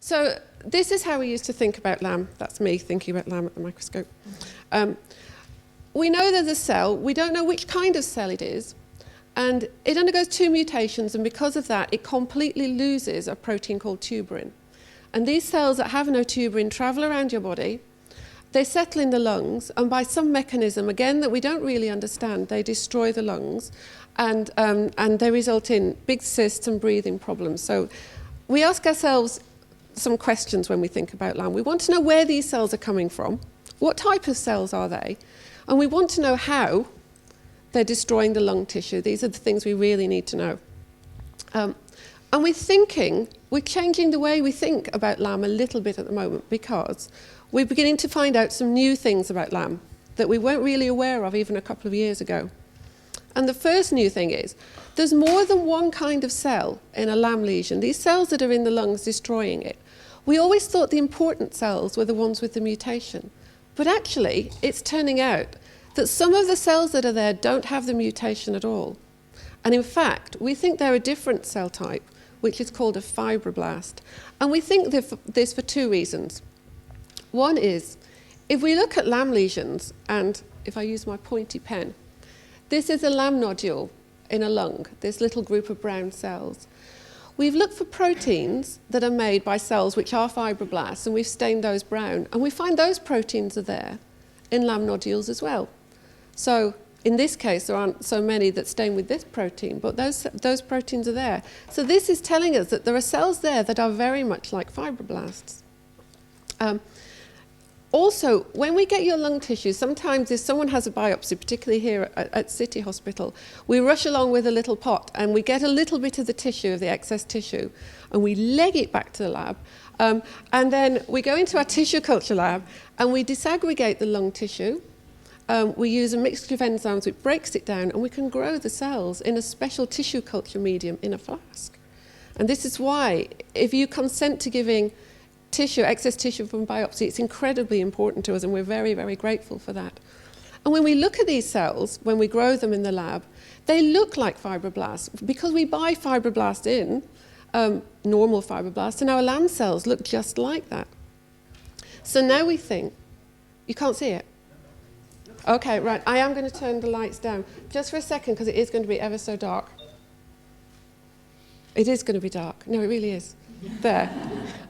So this is how we used to think about LAM. That's me thinking about LAM at the microscope. We know there's a cell. We don't know which kind of cell it is. And it undergoes 2 mutations, and because of that, it completely loses a protein called tuberin. And these cells that have no tuberin travel around your body. They settle in the lungs, and by some mechanism, again, that we don't really understand, they destroy the lungs, and they result in big cysts and breathing problems. So we ask ourselves some questions when we think about LAM. We want to know where these cells are coming from, what type of cells are they, and we want to know how they're destroying the lung tissue. These are the things we really need to know. And we're changing the way we think about LAM a little bit at the moment, because we're beginning to find out some new things about LAM that we weren't really aware of even a couple of years ago. And the first new thing is, there's more than one kind of cell in a LAM lesion. These cells that are in the lungs destroying it. We always thought the important cells were the ones with the mutation. But actually, it's turning out that some of the cells that are there don't have the mutation at all. And in fact, we think they're a different cell type, which is called a fibroblast. And we think this for 2 reasons. One is, if we look at LAM lesions, and if I use my pointy pen, this is a LAM nodule in a lung, this little group of brown cells. We've looked for proteins that are made by cells which are fibroblasts, and we've stained those brown, and we find those proteins are there in LAM nodules as well. So in this case, there aren't so many that stain with this protein, but those proteins are there. So this is telling us that there are cells there that are very much like fibroblasts. Also, when we get your lung tissue, sometimes if someone has a biopsy, particularly here at City Hospital, we rush along with a little pot and we get a little bit of the tissue, of the excess tissue, and we leg it back to the lab. And then we go into our tissue culture lab and we disaggregate the lung tissue. We use a mixture of enzymes which breaks it down, and we can grow the cells in a special tissue culture medium in a flask. And this is why, if you consent to giving tissue, excess tissue from biopsy, it's incredibly important to us, and we're very, very grateful for that. And when we look at these cells, when we grow them in the lab, they look like fibroblasts, because we buy fibroblast in, normal fibroblasts, and our LAM cells look just like that. So now we think, you can't see it? Okay, right, I am going to turn the lights down just for a second, because it is going to be ever so dark. It is going to be dark. No, it really is. There.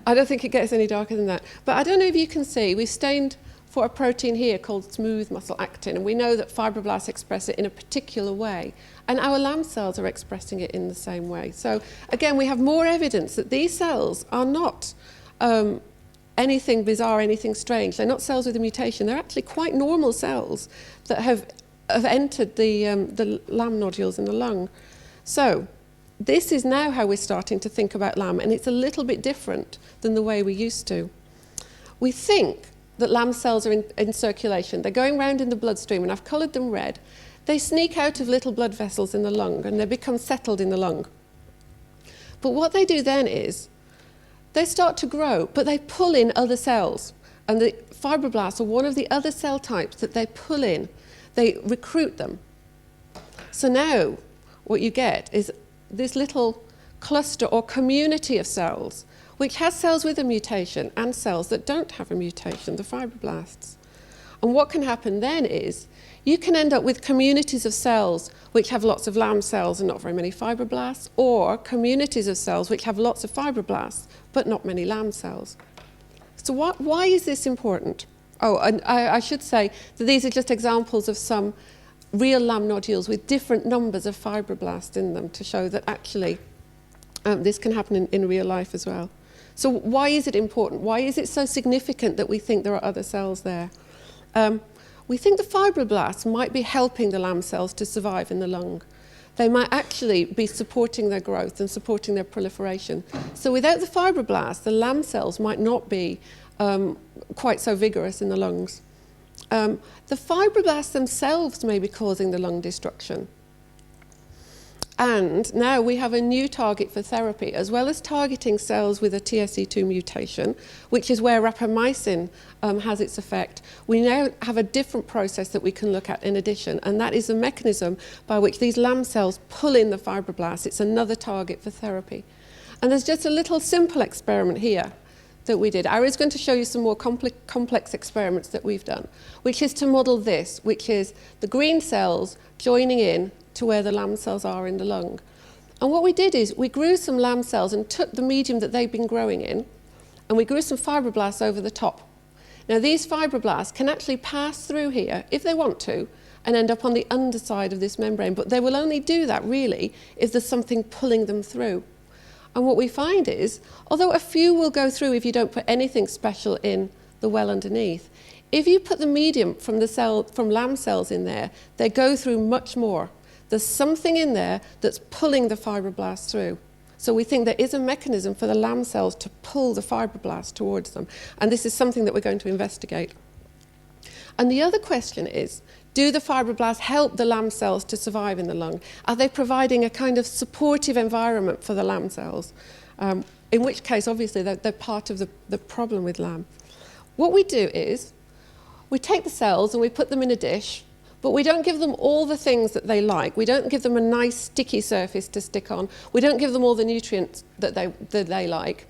I don't think it gets any darker than that. But I don't know if you can see, we've stained for a protein here called smooth muscle actin, and we know that fibroblasts express it in a particular way, and our LAM cells are expressing it in the same way. So again, we have more evidence that these cells are not anything bizarre, anything strange. They're not cells with a mutation. They're actually quite normal cells that have entered the LAM nodules in the lung. So this is now how we're starting to think about LAM, and it's a little bit different than the way we used to. We think that LAM cells are in circulation. They're going around in the bloodstream, and I've coloured them red. They sneak out of little blood vessels in the lung, and they become settled in the lung. But what they do then is, they start to grow, but they pull in other cells. And the fibroblasts are one of the other cell types that they pull in. They recruit them. So now what you get is this little cluster or community of cells, which has cells with a mutation and cells that don't have a mutation, the fibroblasts. And what can happen then is, you can end up with communities of cells which have lots of LAM cells and not very many fibroblasts, or communities of cells which have lots of fibroblasts but not many LAM cells. So why is this important? Oh, and I should say that these are just examples of some real LAM nodules with different numbers of fibroblasts in them to show that actually this can happen in real life as well. So why is it important? Why is it so significant that we think there are other cells there? We think the fibroblasts might be helping the LAM cells to survive in the lung. They might actually be supporting their growth and supporting their proliferation. So without the fibroblasts, the LAM cells might not be quite so vigorous in the lungs. The fibroblasts themselves may be causing the lung destruction. And now we have a new target for therapy, as well as targeting cells with a TSE2 mutation, which is where rapamycin has its effect. We now have a different process that we can look at in addition, and that is the mechanism by which these LAM cells pull in the fibroblasts. It's another target for therapy. And there's just a little simple experiment here. that we did. Aru's going to show you some more complex experiments that we've done, which is to model this, which is the green cells joining in to where the LAM cells are in the lung. And what we did is we grew some LAM cells and took the medium that they've been growing in, and we grew some fibroblasts over the top. Now, these fibroblasts can actually pass through here, if they want to, and end up on the underside of this membrane, but they will only do that, really, if there's something pulling them through. And what we find is, although a few will go through if you don't put anything special in the well underneath, if you put the medium from LAM cells in there, they go through much more. There's something in there that's pulling the fibroblasts through. So we think there is a mechanism for the LAM cells to pull the fibroblasts towards them. And this is something that we're going to investigate. And the other question is, do the fibroblasts help the LAM cells to survive in the lung? Are they providing a kind of supportive environment for the LAM cells? In which case, obviously, they're part of the problem with LAM. What we do is, we take the cells and we put them in a dish, but we don't give them all the things that they like. We don't give them a nice sticky surface to stick on. We don't give them all the nutrients that they like.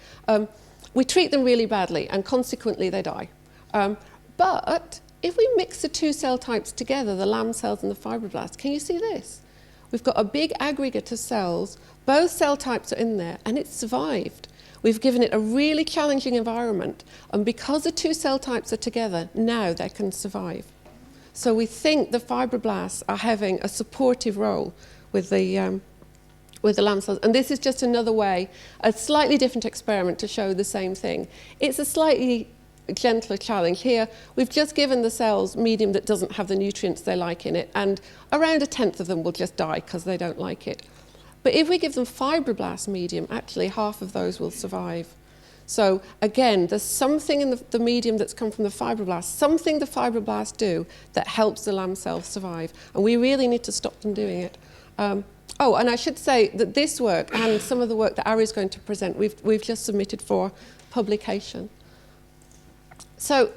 We treat them really badly, and consequently they die. But if we mix the two cell types together, the LAM cells and the fibroblasts, can you see this? We've got a big aggregate of cells. Both cell types are in there, and it's survived. We've given it a really challenging environment, and because the two cell types are together, now they can survive. So we think the fibroblasts are having a supportive role with the LAM cells. And this is just another way, a slightly different experiment to show the same thing. It's a slightly gentler challenge. Here, we've just given the cells medium that doesn't have the nutrients they like in it, and around 1/10 of them will just die because they don't like it. But if we give them fibroblast medium, actually half of those will survive. So again, there's something in the medium that's come from the fibroblasts, something the fibroblasts do that helps the LAM cells survive. And we really need to stop them doing it. Oh, and I should say that this work and some of the work that Aru is going to present, we've just submitted for publication. So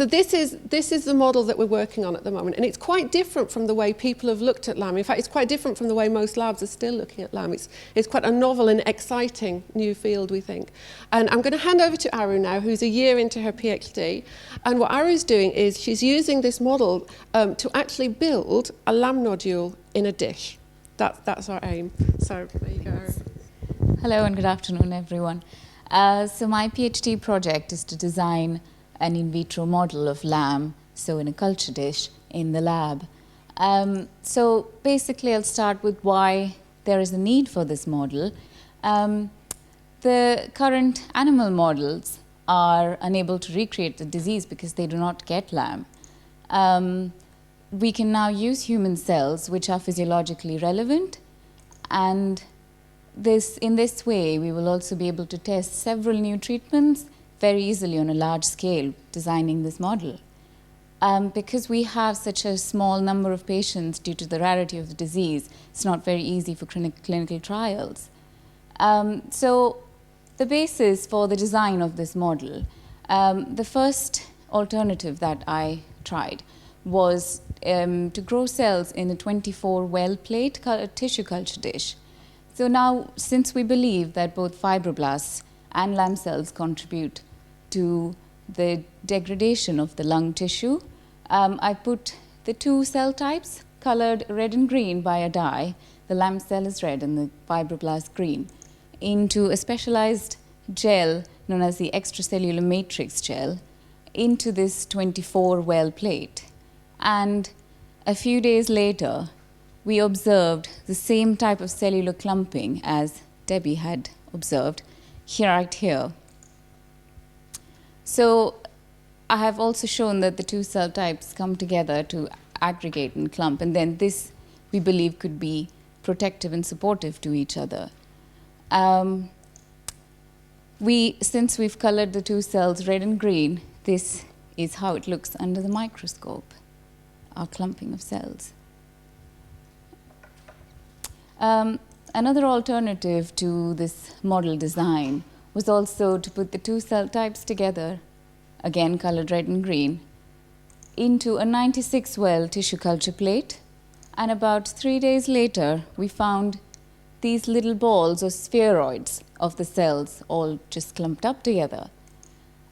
this is the model that we're working on at the moment, and it's quite different from the way people have looked at LAM. In fact, it's quite different from the way most labs are still looking at LAM. It's quite a novel and exciting new field, we think. And I'm going to hand over to Aru now, who's a year into her PhD. And what Aru's doing is she's using this model to actually build a LAM nodule in a dish. That's our aim. So there you go, Aru. Hello and good afternoon, everyone. So my PhD project is to design an in vitro model of LAM, so in a culture dish in the lab. So basically I'll start with why there is a need for this model. The current animal models are unable to recreate the disease because they do not get LAM. We can now use human cells which are physiologically relevant, and in this way we will also be able to test several new treatments very easily on a large scale, designing this model. Because we have such a small number of patients due to the rarity of the disease, it's not very easy for clinical trials. So the basis for the design of this model, the first alternative that I tried was to grow cells in a 24-well plate tissue culture dish. So now, since we believe that both fibroblasts and LAM cells contribute to the degradation of the lung tissue, I put the two cell types colored red and green by a dye, the LAM cell is red and the fibroblast green, into a specialized gel known as the extracellular matrix gel into this 24-well plate. And a few days later, we observed the same type of cellular clumping as Debbie had observed right here. So I have also shown that the two cell types come together to aggregate and clump, and then this, we believe, could be protective and supportive to each other. Since we've colored the two cells red and green, this is how it looks under the microscope, our clumping of cells. Another alternative to this model design was also to put the two cell types together, again colored red and green, into a 96-well tissue culture plate. And about 3 days later, we found these little balls or spheroids of the cells all just clumped up together.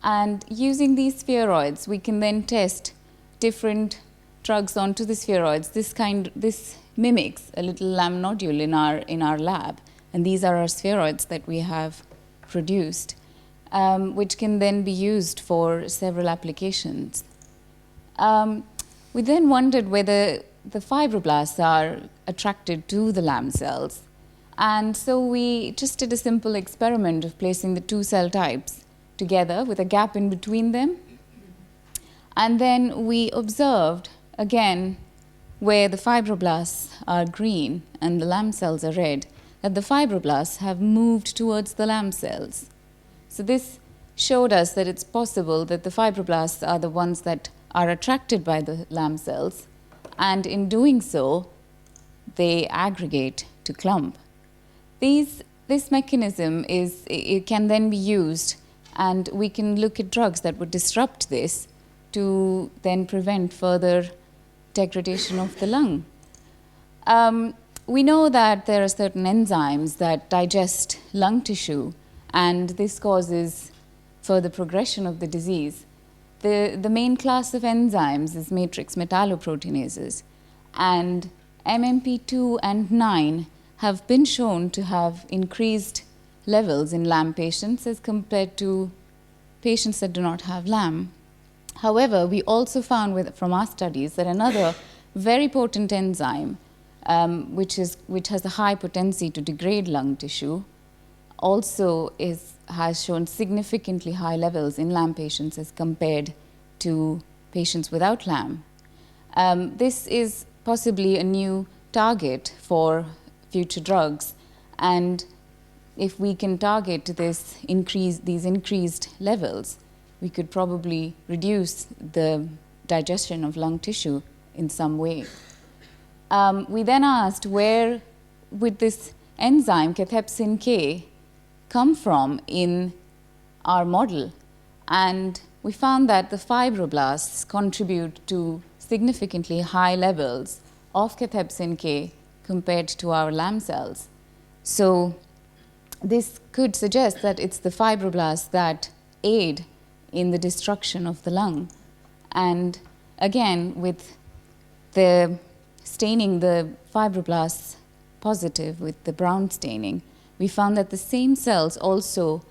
And using these spheroids, we can then test different drugs onto the spheroids. This mimics a little LAM nodule in our lab, and these are our spheroids that we have produced, which can then be used for several applications. We then wondered whether the fibroblasts are attracted to the LAM cells. And so we just did a simple experiment of placing the two cell types together with a gap in between them. And then we observed, again, where the fibroblasts are green and the LAM cells are red, that the fibroblasts have moved towards the LAM cells. So this showed us that it's possible that the fibroblasts are the ones that are attracted by the LAM cells, and in doing so, they aggregate to clump. This mechanism it can then be used, and we can look at drugs that would disrupt this to then prevent further degradation of the lung. We know that there are certain enzymes that digest lung tissue, and this causes further progression of the disease. The main class of enzymes is matrix metalloproteinases, and MMP2 and 9 have been shown to have increased levels in LAM patients as compared to patients that do not have LAM. However, we also found from our studies that another very potent enzyme, which has a high potency to degrade lung tissue, also has shown significantly high levels in LAM patients as compared to patients without LAM. This is possibly a new target for future drugs, and if we can target these increased levels, we could probably reduce the digestion of lung tissue in some way. We then asked, where would this enzyme cathepsin K come from in our model? And we found that the fibroblasts contribute to significantly high levels of cathepsin K compared to our LAM cells. So this could suggest that it's the fibroblasts that aid in the destruction of the lung. And again, with the staining the fibroblasts positive with the brown staining, we found that the same cells also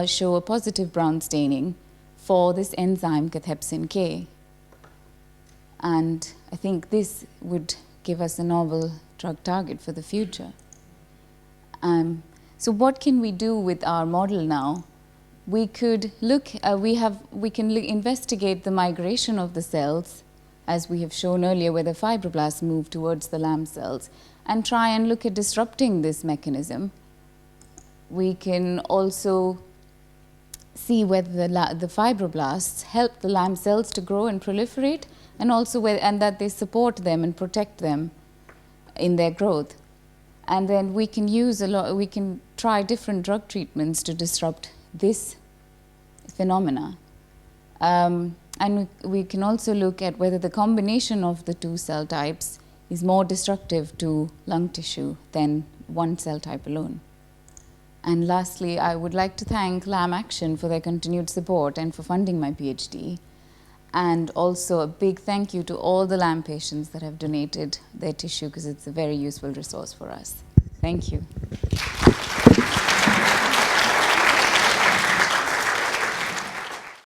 show a positive brown staining for this enzyme cathepsin K. And I think this would give us a novel drug target for the future. So what can we do with our model now? We could investigate the migration of the cells, as we have shown earlier, where the fibroblasts move towards the LAM cells, and try and look at disrupting this mechanism. We can also see whether the fibroblasts help the LAM cells to grow and proliferate, and also and that they support them and protect them in their growth. And then we can try different drug treatments to disrupt this phenomena. And we can also look at whether the combination of the two cell types is more destructive to lung tissue than one cell type alone. And lastly, I would like to thank LAM Action for their continued support and for funding my PhD. And also a big thank you to all the LAM patients that have donated their tissue, because it's a very useful resource for us. Thank you.